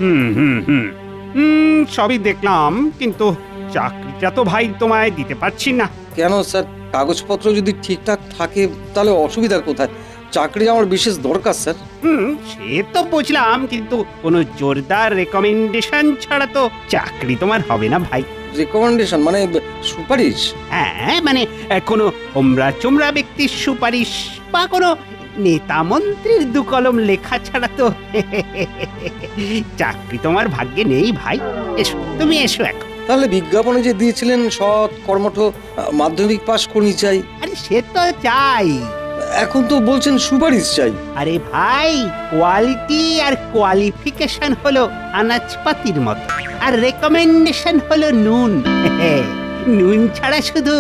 হুম হুম হুম সবই দেখলাম, কিন্তু চাকরিটা তো ভাই তোমায় দিতে পারছি না। কেন স্যার? কাগজপত্র যদি ঠিকঠাক থাকে তাহলে অসুবিধা কোথায়? চাকরি আমার বিশেষ দরকার স্যার। সে তো বুঝলাম, কিন্তু কোনো জোরদার রেকমেন্ডেশন ছাড়া তো চাকরি তোমার হবে না ভাই। রেকমেন্ডেশন মানে সুপারিশ? হ্যাঁ মানে কোনো হোমরা চোমরা ব্যক্তির সুপারিশ বা কোনো নেতা মন্ত্রীর দু কলম লেখা ছাড়া তো চাকরি তোমার ভাগ্যে নেই ভাই। এসো, তুমি এসো এখন। তাহলে বিজ্ঞাপনে যে দিয়েছিলেন সৎ কর্মঠ মাধ্যমিক পাশ কর্মী চাই, আরে সে তো চাই। এখন তো বলছেন সুপারিশ চাই। আরে ভাই, কোয়ালিটি আর কোয়ালিফিকেশন হলো আনাজপাতির মতো, আর রেকমেন্ডেশন হলো নুন। নুন ছাড়া শুধু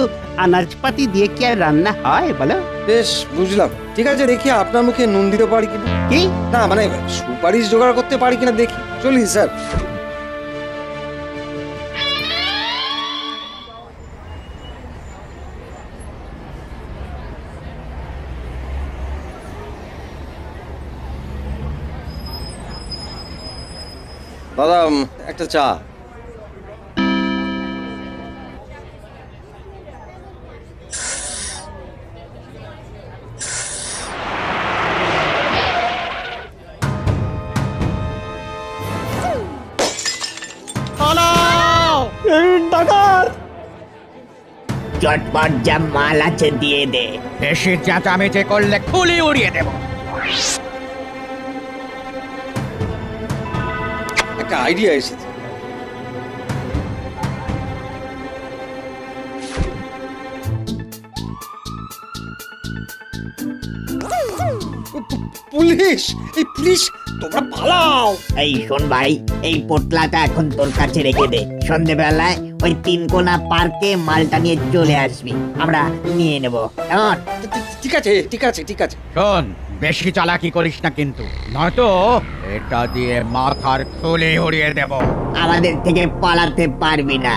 আনাজপাতি দিয়ে কি আর রান্না হয় বলো? বেশ, বুঝলাম। ঠিক আছে, দেখি আপনার মুখে নুন দিতে পারি কিনা। কি? না মানে সুপারিশ জোগাড় করতে পারি কিনা দেখি। চলি স্যার। দাদা, একটা চা। চটপট যা মাল আছে দিয়ে দে। বেশি চেঁচামেচি করলে খুলি উড়িয়ে দেব। একটা আইডিয়া এসেছে। পুলিশ! এই পুলিশ, তোমরা পালাও! এই শোন ভাই, এই পোটলাটা এখন তোর কাছে রেখে দে। সন্ধেবেলায় ওই তিনকোনা পার্কে মালটা নিয়ে চলে আসবি, আমরা নিয়ে নেব। কেমন? ঠিক আছে, ঠিক আছে, ঠিক আছে। শোন, বেশি চালাকি করিস না কিন্তু, নয়তো এটা দিয়ে মাথার খুলি উড়িয়ে দেব। আমাদের থেকে পালাতে পারবি না,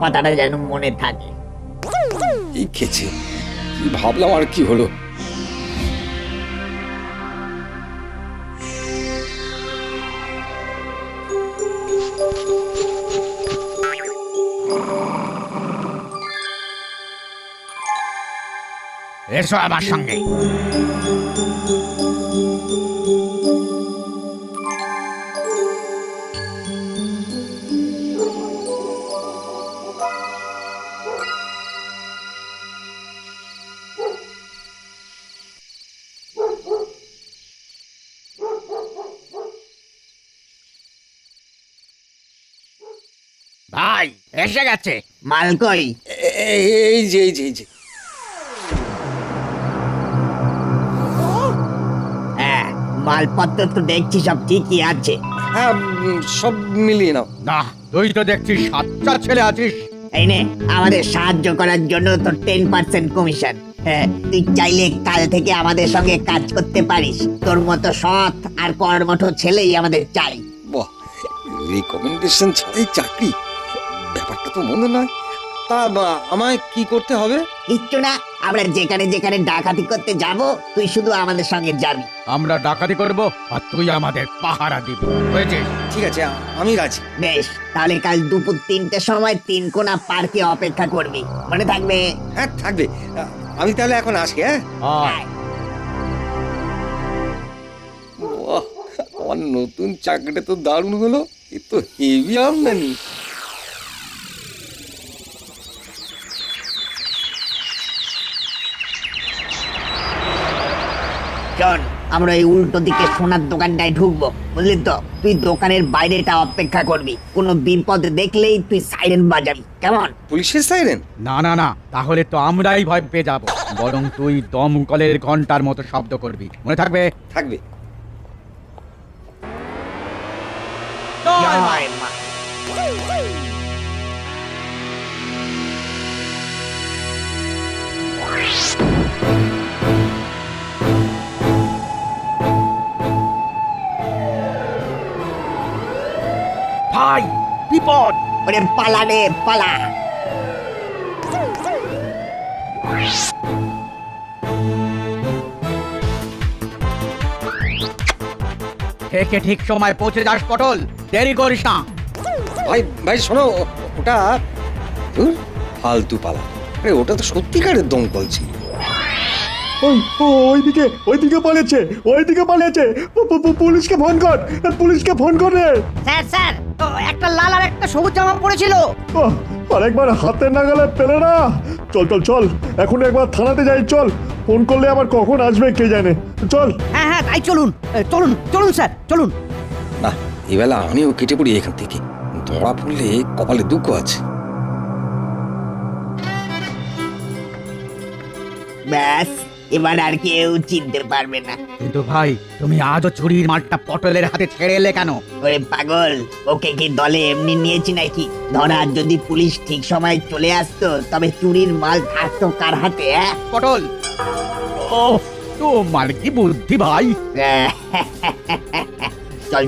কথাটা যেন মনে থাকে। এই খেছে, কি ভাবলাম আর কি হলো। এসো আমার সঙ্গে। ভাই এসে গেছে। মাল কই? এই যে, এই যে, এই যে। হ্যাঁ, মালপত্র তো দেখছি সব ঠিকই আছে। হ্যাঁ, সব মিলিয়ে নাও। না, তুই তো দেখছিস সাতটা ছেলে আছিস। এই নে, আমাদের সাহায্য করার জন্য তোর 10% কমিশন। হ্যাঁ, তুই চাইলে কাল থেকে আমাদের সঙ্গে কাজ করতে পারিস। তোর মতো সৎ আর কর্মঠ ছেলেই আমাদের চাই। বাহ, রিকমেন্ডেশন ছাড়াই চাকরি, ব্যাপারটা তো মনে নয়। তা আমায় কি করতে হবে? কিচ্ছু না, আমরা যেখানে যেখানে ডাকাতি করতে যাব, তুই শুধু আমাদের সঙ্গে যাবি। আমরা ডাকাতি করব আর তুই আমাদের পাহারা দিবি, বুঝেছিস? ঠিক আছে, আমি রাজি। বেশ, তাহলে কাল দুপুর 3টের সময় তিনকোনা পার্কে অপেক্ষা করবি, মনে থাকবে? হ্যাঁ, থাকবে। আমি তাহলে এখন আসি। হ্যাঁ, আয়। বাহ, আমার নতুন চাকরিটা তো দারুণ হলো। এ তো হেভি আমদানি। চল, আমরা এই উল্টো দিকে সোনার দোকানটায় ঢুকবো, বুঝলি তো? তুই দোকানের বাইরেটা অপেক্ষা করবি, কোনো বিপদ দেখলেই তুই সাইরেন বাজাবি, কেমন? পুলিশের সাইরেন? না না না, তাহলে তো আমরাই ভয় পেয়ে যাব। বরং তুই দমকলের ঘন্টার মতো শব্দ করবি, মনে থাকবে? থাকবে। জয় মা। ভাই, বিপদ! ওরে পালা রে, পালা! থেকে ঠিক সময় পৌঁছে যাস পটল। দেরি করিস না। ভাই ভাই শোনো, ওটা ধুর, ফালতু পালা। আরে ওটা তো সত্যিকারের দমকল ছিল। ওইদিকে পালিয়েছে। পুলিশকে ফোন কর রে। স্যার স্যার ও একটা লাল আর একটা সবুজ জামা পড়েছিল। আরেকবার হাতের নাগালে পেলে না। চল এখন একবার থানাতে যাই। চল, ফোন করলে আবার কখন আসবে কে জানে। চল। হ্যাঁ হ্যাঁ তাই চলুন চলুন স্যার চলুন। না, এবেলা আমিও কেটে পড়ি এখান থেকে। ধরা পড়লে কপালে দুঃখ আছে। ব্যাস, এবার আর কেউ চিনতে পারবে না। কিন্তু ভাই, তুমি আজও চুরির মালটা পটলের হাতে ছেড়ে এলে কেন? ওরে পাগল, ওকে কি দলে এমনি নিয়েছি নাকি? ধরার যদি পুলিশ ঠিক সময় চলে আসতো তবে চুরির মাল থাকতো কার হাতে? পটল, ও তোমার কি বুদ্ধি ভাই!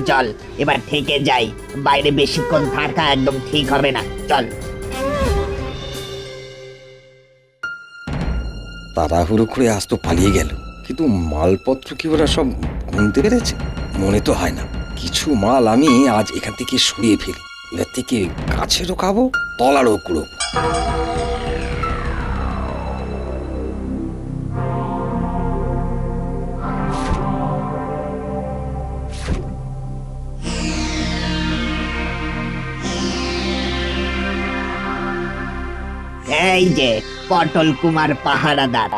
চল এবার থেকে যাই। বাইরে বেশিক্ষণ থাকা একদম ঠিক হবে না। চল। তাড়াহুড়ো করে আজ তো পালিয়ে গেল, কিন্তু মালপত্র কি ওরা সব গুনতে পেরেছে? মনে তো হয় না। কিছু মাল আমি আজ এখান থেকে সরিয়ে ফেলি। এবার থেকে গাছেরও খাবো, তলারও কুড়ো। এই যে পটল কুমার পাহারাদার।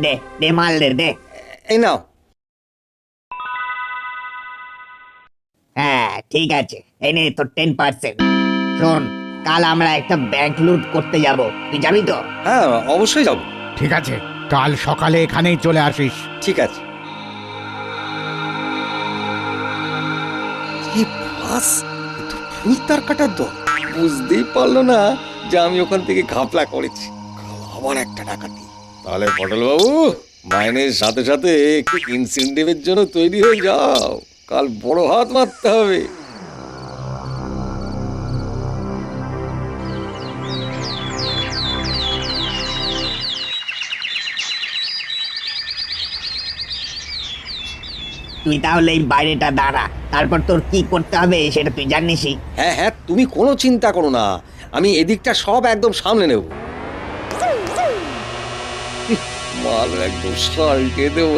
দে দে মাল দে। এই নাও। হ্যাঁ ঠিক আছে, এই নে তোর 10%। শোন, কাল আমরা একটা ব্যাংক লুট করতে যাব, তুই যাবি তো? হ্যাঁ, অবশ্যই যাবো। ঠিক আছে, কাল সকালে এখানেই চলে আসিস। ঠিক আছে। ফুল তার কাটার দল বুঝতেই পারলো না যে আমি ওখান থেকে ঘাপলা করেছি। আবার একটা ডাকাতি। তাহলে পটল বাবু, মাইনের সাথে সাথে একটু ইনসেন্টিভের জন্য তৈরি হয়ে যাও। কাল বড় হাত মারতে হবে। তুই তাহলে এই বাইরেটা দাঁড়া, তারপর তোর কি করতে হবে সেটা তুই জানিসই। হ্যাঁ হ্যাঁ, তুমি কোনো চিন্তা করো না, আমি এদিকটা সব একদম সামনে নেব। মাল একদম সালকে দেবো।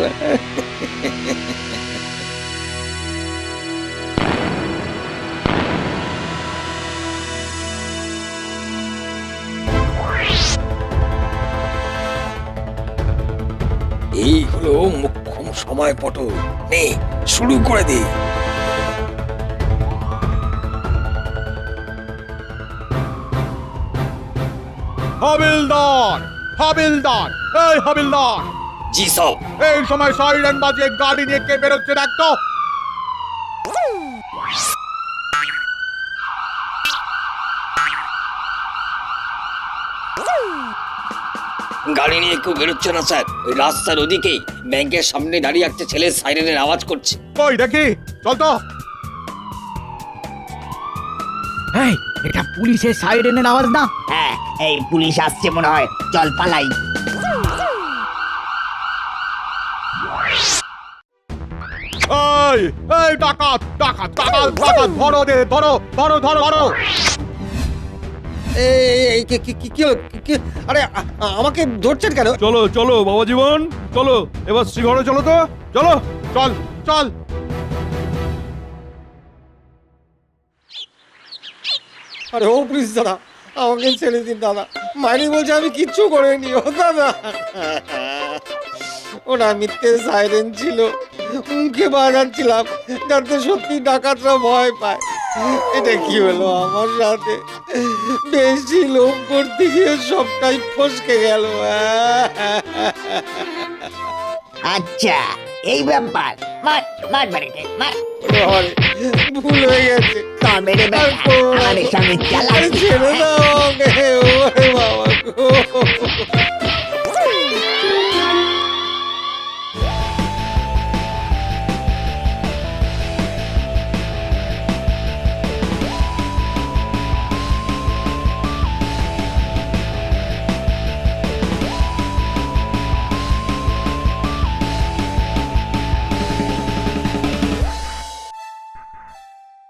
এই হলো মোক্ষম সময় পটল, নে শুরু করে দে। হাবিলদার, হাবিলদার, এই হাবিলদার, জি সব। এই সময় সাইরেন বাজিয়ে গাড়ি নিয়ে কে বেরোচ্ছে দেখ তো। গাড়ি নিয়ে কেউ বেরোচ্ছে না স্যার। ওই রাস্তার ওদিকেই ব্যাংকের সামনে দাঁড়িয়ে একটা ছেলে সাইরেনের আওয়াজ করছে। কই দেখি, চল তো। এই, এটা পুলিশের সাইরেনের আওয়াজ না? হ্যাঁ, এই পুলিশ আসছে মনে হয়, চল পালাই। এই, এই ডাকাত, ডাকাত, ডাকাত, ডাকাত, ধরো দে, ধরো, ধরো, ধরো, ধরো। এই কি হলো? আরে আমাকে ধরছেন কেন? চলো চলো বাবা জীবন, চলো এবার শ্রীঘরে চলো তো, চলো। চল, চল। আরে ও পুলিশ দাদা, আমাকে ছেড়ে দিন দাদা। মাইনি বলছে আমি কিচ্ছু করিনি। ও দাদা, ওরা মিথ্যে সাইরেন ছিল, মুখে বাজাচ্ছিলাম যাতে সত্যি ডাকাতরা ভয় পায়। এটা কি হলো আমার সাথে? বেশি লোভ করতে গিয়ে সবটাই ফসকে গেল। আচ্ছা, এই ব্যাপার। মার মার বাড়িতে মার। ভুল হয়ে গেছে। তোর মেরে বেটা আমাদের সঙ্গে চালাকি। ছেড়ে দাও আমাকে।